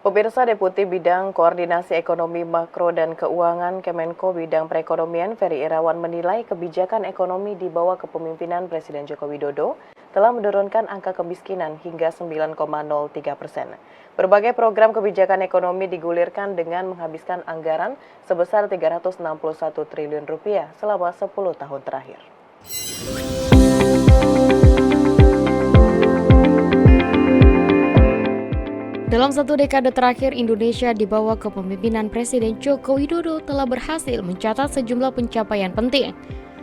Pemirsa, Deputi Bidang Koordinasi Ekonomi Makro dan Keuangan Kemenko Bidang Perekonomian Ferry Irawan menilai kebijakan ekonomi di bawah kepemimpinan Presiden Joko Widodo telah menurunkan angka kemiskinan hingga 9,03%. Berbagai program kebijakan ekonomi digulirkan dengan menghabiskan anggaran sebesar Rp361 triliun selama 10 tahun terakhir. Dalam satu dekade terakhir, Indonesia di bawah kepemimpinan Presiden Joko Widodo telah berhasil mencatat sejumlah pencapaian penting.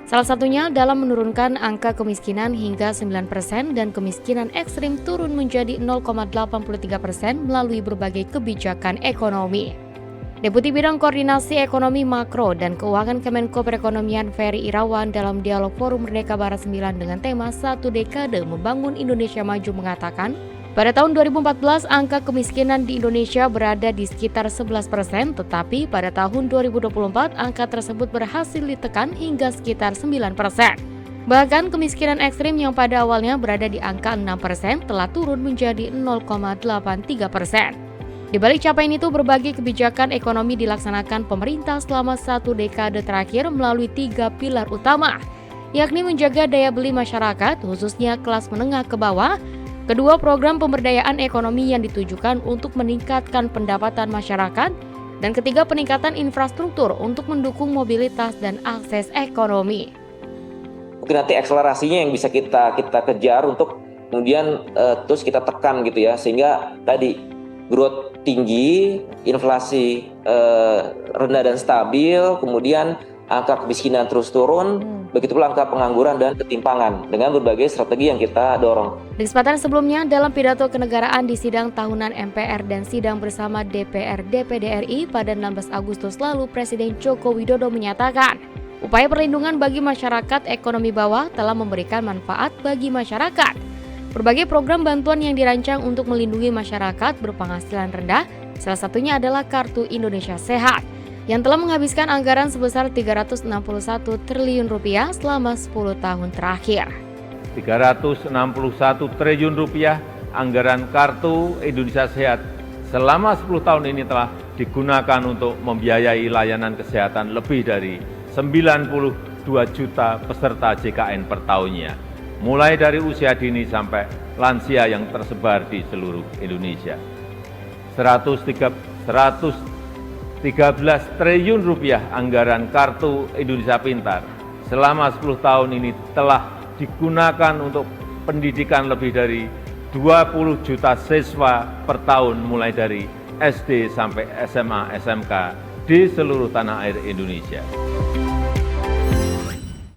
Salah satunya dalam menurunkan angka kemiskinan hingga 9% dan kemiskinan ekstrim turun menjadi 0,83% melalui berbagai kebijakan ekonomi. Deputi Bidang Koordinasi Ekonomi Makro dan Keuangan Kemenko Perekonomian Ferry Irawan dalam dialog Forum Merdeka Barat 9 dengan tema Satu Dekade Membangun Indonesia Maju mengatakan, pada tahun 2014, angka kemiskinan di Indonesia berada di sekitar 11%, tetapi pada tahun 2024, angka tersebut berhasil ditekan hingga sekitar 9%. Bahkan kemiskinan ekstrim yang pada awalnya berada di angka 6% telah turun menjadi 0,83%. Di balik capaian itu, berbagai kebijakan ekonomi dilaksanakan pemerintah selama satu dekade terakhir melalui 3 pilar utama, yakni menjaga daya beli masyarakat, khususnya kelas menengah ke bawah. Kedua, program pemberdayaan ekonomi yang ditujukan untuk meningkatkan pendapatan masyarakat. Dan ketiga, peningkatan infrastruktur untuk mendukung mobilitas dan akses ekonomi. Mungkin nanti akselerasinya yang bisa kita kejar untuk kemudian terus kita tekan gitu ya, sehingga tadi growth tinggi, inflasi rendah dan stabil, kemudian angka kemiskinan terus turun, begitu pula angka pengangguran dan ketimpangan dengan berbagai strategi yang kita dorong. Di kesempatan sebelumnya, dalam pidato kenegaraan di sidang tahunan MPR dan sidang bersama DPR DPD RI pada 16 Agustus lalu, Presiden Joko Widodo menyatakan, upaya perlindungan bagi masyarakat ekonomi bawah telah memberikan manfaat bagi masyarakat. Berbagai program bantuan yang dirancang untuk melindungi masyarakat berpenghasilan rendah, salah satunya adalah Kartu Indonesia Sehat, yang telah menghabiskan anggaran sebesar Rp361 triliun selama 10 tahun terakhir. Rp361 triliun anggaran Kartu Indonesia Sehat selama 10 tahun ini telah digunakan untuk membiayai layanan kesehatan lebih dari 92 juta peserta JKN per tahunnya, mulai dari usia dini sampai lansia yang tersebar di seluruh Indonesia. 13 triliun anggaran Kartu Indonesia Pintar selama 10 tahun ini telah digunakan untuk pendidikan lebih dari 20 juta siswa per tahun mulai dari SD sampai SMA, SMK di seluruh tanah air Indonesia.